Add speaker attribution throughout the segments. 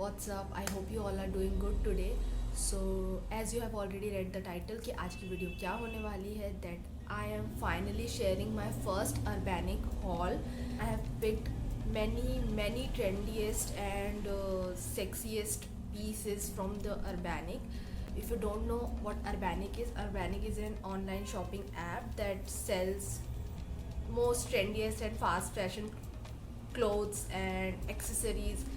Speaker 1: what's up? I hope you all are doing good today. So as you have already read the title कि आज की video क्या होने वाली है, that I am finally sharing my first Urbanic haul. I have picked many trendiest and sexiest pieces from the Urbanic. If you don't know what Urbanic is an online shopping app that sells most trendiest and fast fashion clothes and accessories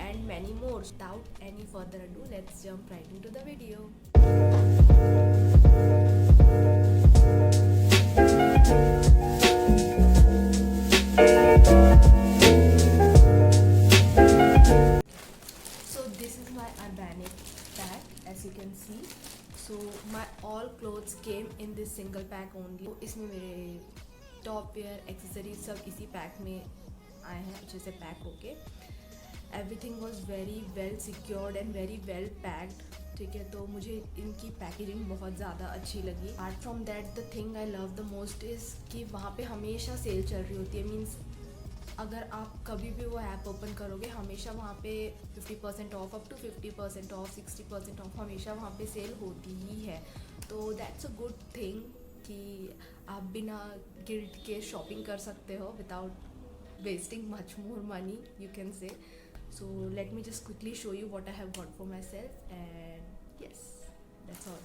Speaker 1: and many more. Without any further ado, let's jump right into the video. So this is my Urbanic pack, as you can see. So my all clothes came in this single pack only. तो इसमें मेरे top wear accessories सब इसी pack में आए हैं अच्छे से पैक होके. Everything was very well secured and very well packed. ठीक है, तो मुझे इनकी पैकेजिंग बहुत ज़्यादा अच्छी लगी. Apart from that the thing I love the most is कि वहाँ पे हमेशा सेल चल रही होती है. मीन्स अगर आप कभी भी वो ऐप ओपन करोगे हमेशा वहाँ पे 50% off, up to 50% off, 60% off, हमेशा वहाँ पे सेल होती ही है. तो दैट्स अ गुड थिंग कि आप बिना गिल्ट के शॉपिंग कर सकते हो without wasting much more money, you can say. So let me just quickly show you what I have got for myself, and yes, that's all.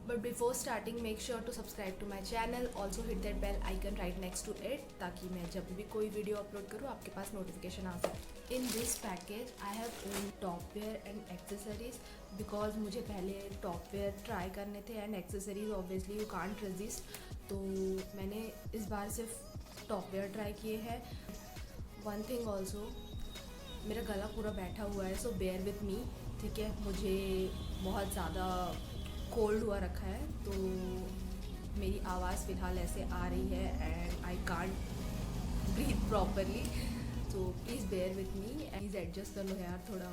Speaker 1: But before starting, make sure to subscribe to my channel. Also hit that bell icon right next to it ताकि मैं जब भी कोई video upload करूँ आपके पास notification आ सके. In this package I have owned top wear and accessories because मुझे पहले top wear ट्राई करने थे and accessories obviously you can't resist. तो मैंने इस बार सिर्फ top wear ट्राई किए हैं. One thing also, मेरा गला पूरा बैठा हुआ है, सो बेयर विथ मी. ठीक है, मुझे बहुत ज़्यादा कोल्ड हुआ रखा है तो मेरी आवाज़ फ़िलहाल ऐसे आ रही है and I can't breathe properly. तो please bear with me, please adjust कर लो यार थोड़ा.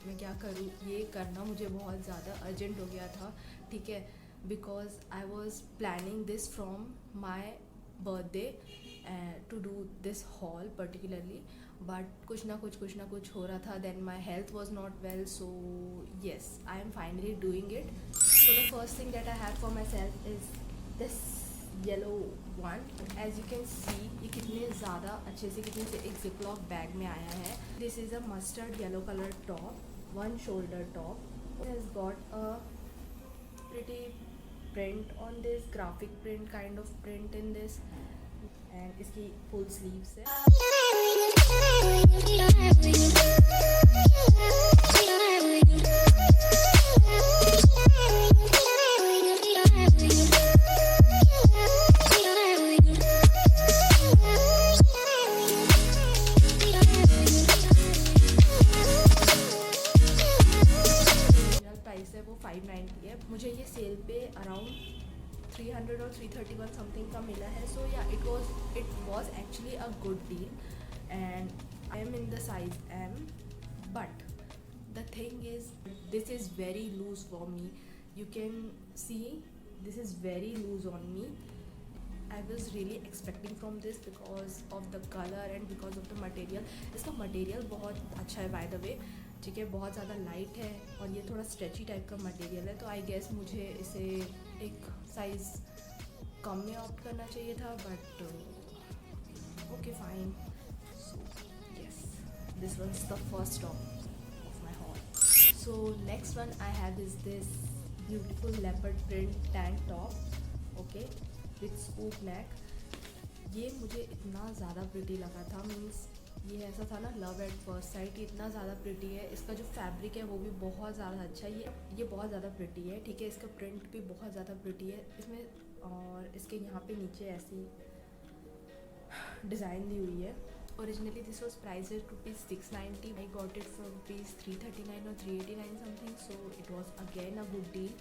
Speaker 1: मैं क्या करूँ, ये करना मुझे बहुत ज़्यादा अर्जेंट हो गया था. ठीक है, because I was planning this from my birthday to do this hall particularly, but कुछ ना कुछ हो रहा था. Then my health was not well, so yes I am finally doing it. So the first thing that I have for myself is this yellow one. As you can see ये कितने ज़्यादा अच्छे से कितने से एक ziplock bag में आया है. This is a mustard yellow colour top, one shoulder top. It has got a pretty print on this, graphic print kind of print in this, and इसकी full sleeves है. प्राइस है वो 590 है. मुझे ये सेल पे अराउंड 300 और 331 something का मिला है. So yeah it was actually a good deal and I am in the size M. But the thing is this is very loose for me. You can see this is very loose on me. I was really expecting from this because of the colour and because of the material. इसका material बहुत अच्छा है by the way. ठीक है, बहुत ज़्यादा light है और ये थोड़ा स्ट्रेची टाइप का मटेरियल है. तो आई गेस मुझे इसे एक साइज़ कम में ऑप्ट करना चाहिए था, but okay fine. So yes, this was the first top of my haul. So next one I have is this beautiful leopard print tank top, okay, with scoop neck. ये मुझे इतना ज़्यादा pretty लगा था. Means ये ऐसा था ना, लव एट फर्स्ट साइट. ये इतना ज़्यादा प्रिटी है. इसका जो फैब्रिक है वो भी बहुत ज़्यादा अच्छा है. ये बहुत ज़्यादा प्रिटी है. ठीक है, इसका प्रिंट भी बहुत ज़्यादा प्रिटी है इसमें. और इसके यहाँ पे नीचे ऐसी डिज़ाइन दी हुई है. Originally this was price ₹690. I got it for ₹339 और 389 something. So it was again a good deal.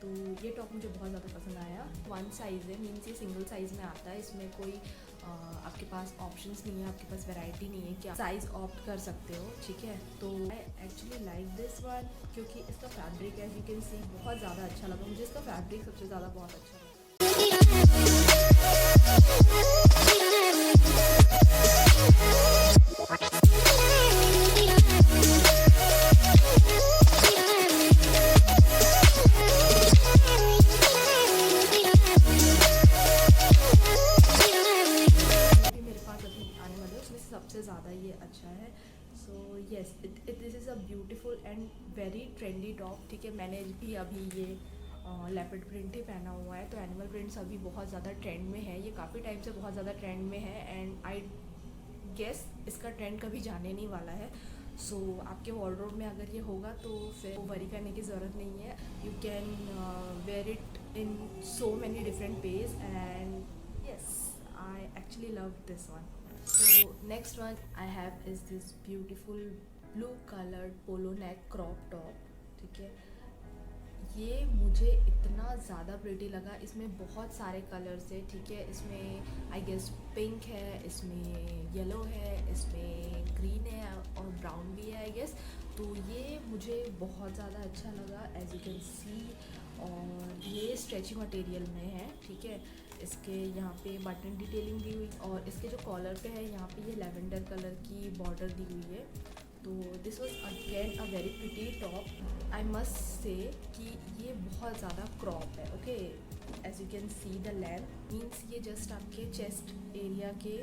Speaker 1: तो ये टॉप मुझे बहुत ज़्यादा पसंद आया. वन साइज़ है, मीन्स ये सिंगल साइज़ में आता है. इसमें कोई आपके पास ऑप्शंस नहीं है, आपके पास वैरायटी नहीं है कि आप साइज़ ऑप्ट कर सकते हो. ठीक है, तो I actually like this one क्योंकि इसका फैब्रिक है, यू कैन सी, बहुत ज़्यादा अच्छा लगा मुझे. इसका फैब्रिक सबसे ज़्यादा बहुत अच्छा लगा. उसमें से सबसे ज़्यादा ये अच्छा है। So yes, this is a beautiful and very trendy top. ठीक है, मैंने भी अभी ये लेपर्ड प्रिंट ही पहना हुआ है। तो एनिमल प्रिंट्स अभी बहुत ज़्यादा ट्रेंड में है, ये काफ़ी टाइम से बहुत ज़्यादा ट्रेंड में है एंड आई गेस इसका ट्रेंड कभी जाने नहीं वाला है। सो आपके वॉर्डरोब में अगर ये होगा तो फिर वरी करने की ज़रूरत नहीं है। You can wear it in so many different ways and yes, I actually love this one. So next one I have is this beautiful blue coloured polo neck crop top. ठीक है, ये मुझे इतना ज़्यादा प्रिटी लगा। इसमें बहुत सारे कलर्स है। ठीक है, इसमें आई गेस पिंक है, इसमें येलो है, इसमें ग्रीन है और ब्राउन भी है आई गेस। तो ये मुझे बहुत ज़्यादा अच्छा लगा एज यू कैन सी। और ये स्ट्रेची मटेरियल में है। ठीक है, इसके यहाँ पे बटन डिटेलिंग दी हुई और इसके जो कॉलर पे है यहाँ पे ये लेवेंडर कलर की बॉर्डर दी हुई है। तो this was again a very pretty top. I must say कि ये बहुत ज़्यादा क्रॉप है। Okay, as you can see the length means ये जस्ट आपके चेस्ट एरिया के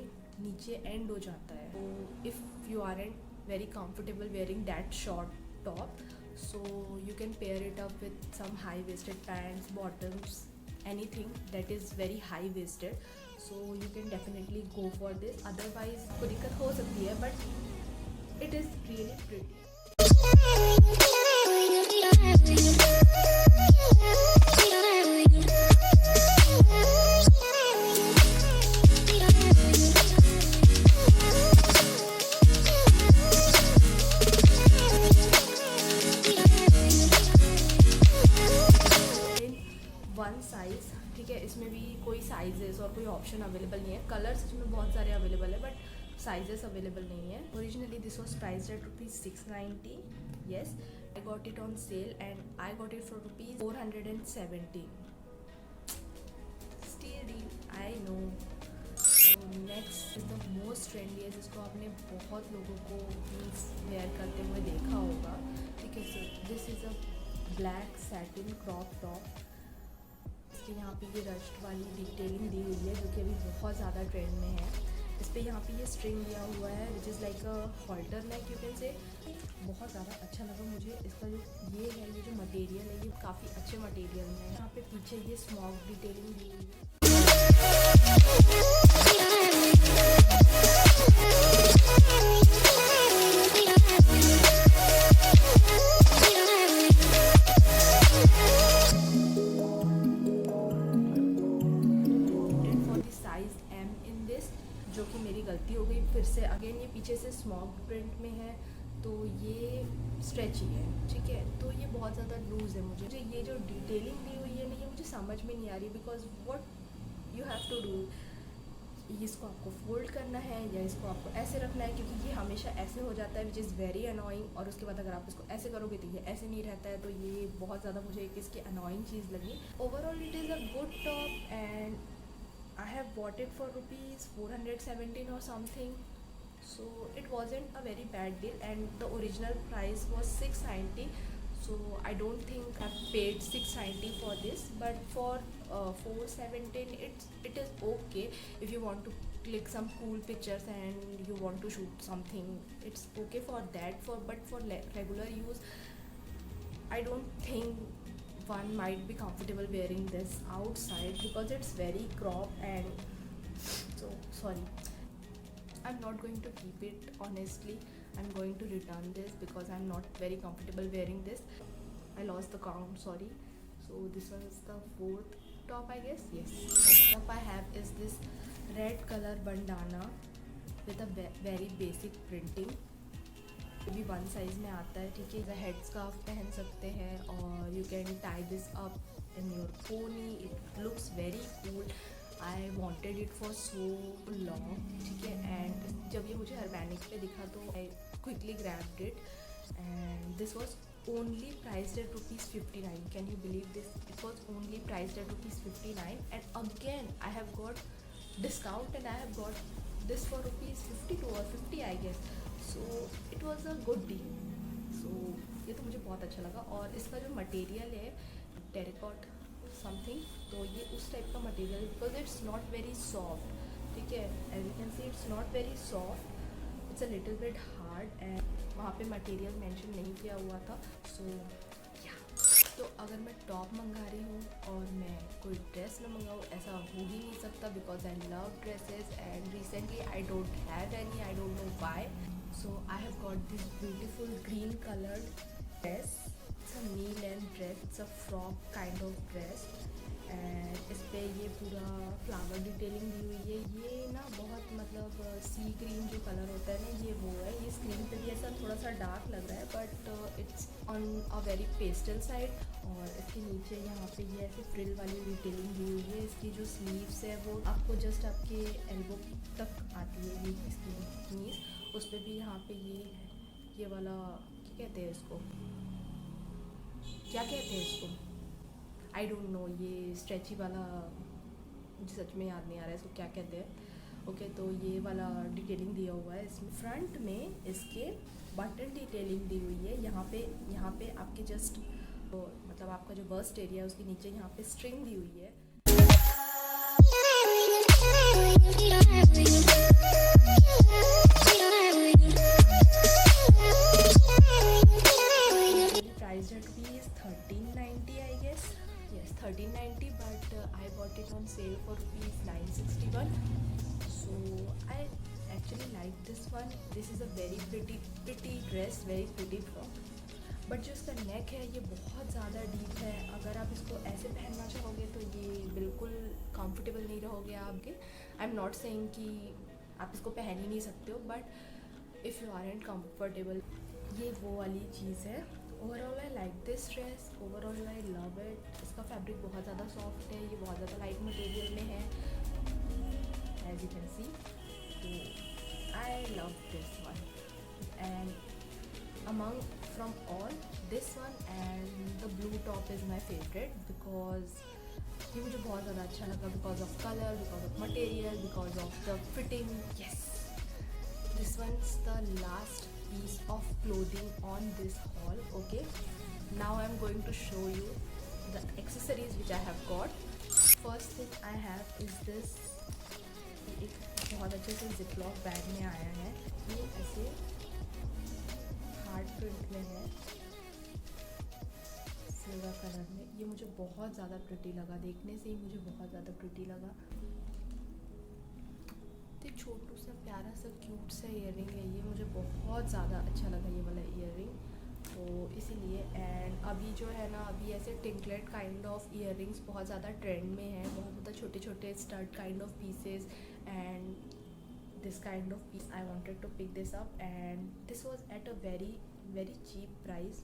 Speaker 1: नीचे एंड हो जाता है। तो if you are and very comfortable wearing that short top, so you can pair it up with some high waisted pants, bottoms, anything that is very high waisted, so you can definitely go for this. Otherwise कोई दिक्कत हो सकती है but it is really pretty. One size, ठीक है, इसमें भी कोई साइजेस और कोई ऑप्शन अवेलेबल नहीं है। कलर्स इसमें बहुत सारे अवेलेबल है बट साइजेस अवेलेबल नहीं है। Originally this was priced at ₹690। Yes, I got it on sale and I got it for ₹470। Still deal, I know. तो next is the most trendy है, जिसको आपने बहुत लोगों को मीन्स वेयर करते हुए देखा होगा। ठीक है, so this is a black satin crop top. इसके यहाँ पे ये रस्ट वाली डिटेलिंग दी हुई है जो कि अभी बहुत ज़्यादा ट्रेंड में है। इस पर यहाँ पे ये स्ट्रिंग दिया हुआ है which is like a halter neck you can say. बहुत ज़्यादा अच्छा लगा मुझे इसका जो ये है, ये जो मटेरियल है ये काफ़ी अच्छे मटेरियल में है। यहाँ पे पीछे ये स्मॉक डिटेलिंग दी हुई है। जो कि मेरी गलती हो गई फिर से। अगेन ये पीछे से स्मॉक प्रिंट में है तो ये स्ट्रेची है। ठीक है, तो ये बहुत ज़्यादा लूज़ है। मुझे ये जो डिटेलिंग दी हुई है ना, ये मुझे समझ में नहीं आ रही because what you have to do, इसको आपको फोल्ड करना है या इसको आपको ऐसे रखना है, क्योंकि ये हमेशा ऐसे हो जाता है विच इज़ वेरी अनोइंग। और उसके बाद अगर आप इसको ऐसे करोगे तो ये ऐसे नहीं रहता है। तो ये बहुत ज़्यादा मुझे एक इसकी अनोइंग चीज़ लगी। Overall it is a good top and I have bought it for ₹417 or something, so it wasn't a very bad deal and the original price was $690, so I don't think I've paid $690 for this, but for $417 it is okay if you want to click some cool pictures and you want to shoot something. It's okay for that, but for regular use I don't think one might be comfortable wearing this outside because it's very crop and so sorry, I'm not going to keep it honestly. I'm going to return this because I'm not very comfortable wearing this. I lost the count, sorry. So this was the fourth top I guess. Yes, next up I have is this red color bandana with a very basic printing. ये भी one size में आता है। ठीक है, head scarf पहन सकते हैं और you can tie this up in your pony. It looks very cool. I wanted it for so long. ठीक है, एंड जब ये मुझे अर्बैनिक पे दिखा तो I quickly grabbed it and this was only priced at ₹59. Can you believe this? It was only priced at ₹59 and again I have got discount and I have got this for ₹52 or 50 I guess. So it was a good deal. So ये तो मुझे बहुत अच्छा लगा। और इसका जो material है टेरिकॉट समथिंग, तो ये उस टाइप का material because it's not very soft. ठीक है, as you can see it's not very soft it's a little bit hard and वहाँ पे मटेरियल मेंशन नहीं किया हुआ था। सो या तो अगर मैं टॉप मंगा रही हूँ और मैं कोई ड्रेस ना मंगाऊँ, ऐसा हो ही नहीं सकता, because I love dresses and recently I don't have any, I don't know why. So I have got this beautiful green coloured dress. It's a knee length dress, it's a frock kind of dress and इस पे ये पूरा flower detailing दी हुई है। ये ना बहुत मतलब सी ग्रीन जो कलर होता है ना, ये वो है। ये स्क्रीन पे भी ऐसा थोड़ा सा डार्क लग रहा है, but it's on a very pastel side. और इसके नीचे यहाँ पे ये ऐसे फ्रिल वाली डिटेलिंग दी हुई है। इसकी जो स्लीव्स है वो आपको जस्ट आपके एल्बो तक आती है, ये इसकी नीज। उस पर भी यहाँ पे ये वाला क्या कहते हैं इसको, क्या कहते हैं इसको, आई डोंट नो, ये स्ट्रेची वाला मुझे सच में याद नहीं आ रहा है इसको क्या कहते हैं। ओके, तो ये वाला डिटेलिंग दिया हुआ है इसमें। फ्रंट में इसके बटन डिटेलिंग दी हुई है। यहाँ पे आपके जस्ट मतलब आपका जो बस्ट एरिया है उसके नीचे यहाँ पे स्ट्रिंग दी हुई है। Price at rupees 1390 I guess, yes 1390, but I bought it on sale for rupees 961. So I actually like this one. This is a very pretty dress, very pretty frock. But जो इसका नेक है ये बहुत ज़्यादा deep है। अगर आप इसको ऐसे पहनना चाहोगे तो ये बिल्कुल कंफर्टेबल नहीं रहोगे आपके। आई एम नॉट सेइंग कि आप इसको पहन ही नहीं सकते हो, but if you are and comfortable, ये वो वाली चीज़ है। Overall I like this dress, overall I love it. इसका फैब्रिक बहुत ज़्यादा सॉफ्ट है, ये बहुत ज़्यादा लाइट मटेरियल में है, एज यू कैन सी। तो I love this one and among from all, this one and the blue top is my favorite because ये मुझे बहुत ज़्यादा अच्छा लगा, because of color, because of material, because of the fitting. Yes, this one's the last piece of clothing on this haul. Okay, now I'm going to show you the accessories which I have got. First thing I have is this, एक बहुत अच्छे से ziplock bag में आया है। ये ऐसे hard print में है, सिल्वर कलर में। ये मुझे बहुत ज़्यादा प्रिटी लगा, देखने से ही मुझे बहुत ज़्यादा प्रिटी लगा। तो छोटू सा प्यारा सा क्यूट सा ईयरिंग है, ये मुझे बहुत ज़्यादा अच्छा लगा ये वाला ईयरिंग, तो इसीलिए। एंड अभी जो है ना, अभी ऐसे टिंकलेट काइंड ऑफ ईयरिंग्स बहुत ज़्यादा ट्रेंड में है, बहुत ज़्यादा छोटे छोटे stud kind of pieces and this kind of piece. I wanted to pick this up and this was at a very cheap price.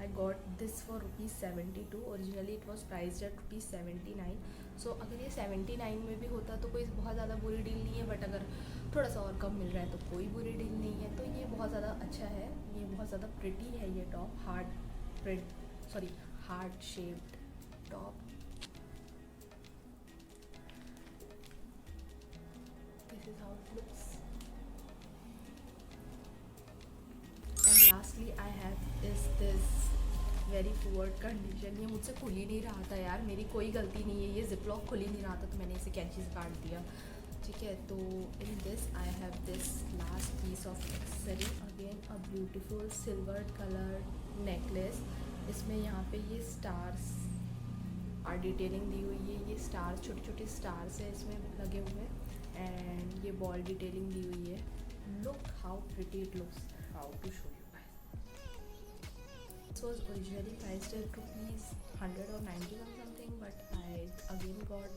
Speaker 1: I got this for rupees 72. Originally it was priced at rupees 79. So अगर ये 79 में भी होता तो कोई बहुत ज़्यादा बुरी डील नहीं है, बट अगर थोड़ा सा और कम मिल रहा है तो कोई बुरी डील नहीं है। तो ये बहुत ज़्यादा अच्छा है, ये बहुत ज़्यादा प्रिटी है। ये top hard shaped top. This is how it looks. And lastly I have is this very poor condition. ये मुझसे खुल ही नहीं रहा था यार, मेरी कोई गलती नहीं है, ये जिपलॉक खुल ही नहीं रहा था तो मैंने इसे कैंची से काट दिया। ठीक है, तो in this I have this last piece of accessory, again a beautiful silver colour necklace. इसमें यहाँ पे ये स्टार्स और डिटेलिंग दी हुई है, ये स्टार्स छोटे छोटे स्टार्स है इसमें लगे हुए, एंड ये बॉल डिटेलिंग दी हुई है। Look how pretty it looks, how to show you guys. This was originally priced at rupees 100 or 91 something, but I again got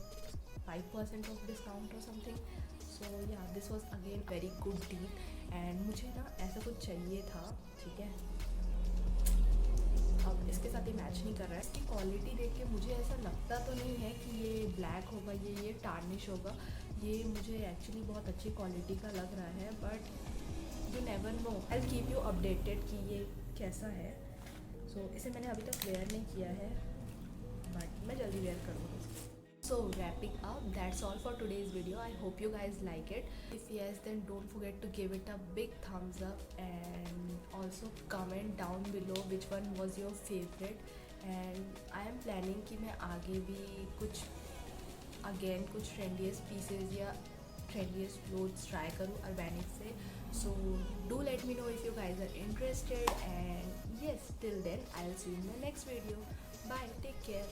Speaker 1: 5% of discount or something. So yeah, this was again very good deal and मुझे ना ऐसा कुछ चाहिए था। ठीक है, अब इसके साथ ये मैच नहीं कर रहा है। इसकी क्वालिटी देख के मुझे ऐसा लगता तो नहीं है कि ये ब्लैक होगा, ये टार्निश होगा। ये मुझे एक्चुअली बहुत अच्छी क्वालिटी का लग रहा है, but you never know. I will keep you updated कि ये कैसा है। सो इसे मैंने अभी तक वेयर नहीं किया है, बट मैं जल्दी वेयर करूँगी। So wrapping up, that's all for today's video. I hope you guys like it. If yes, then don't forget to give it a big thumbs up and also comment down below which one was your favorite. And I am planning कि मैं आगे भी कुछ trendiest pieces या trendiest clothes try करूँ Urbanic से। So do let me know if you guys are interested, and yes, till then I'll see you in the next video. Bye, take care.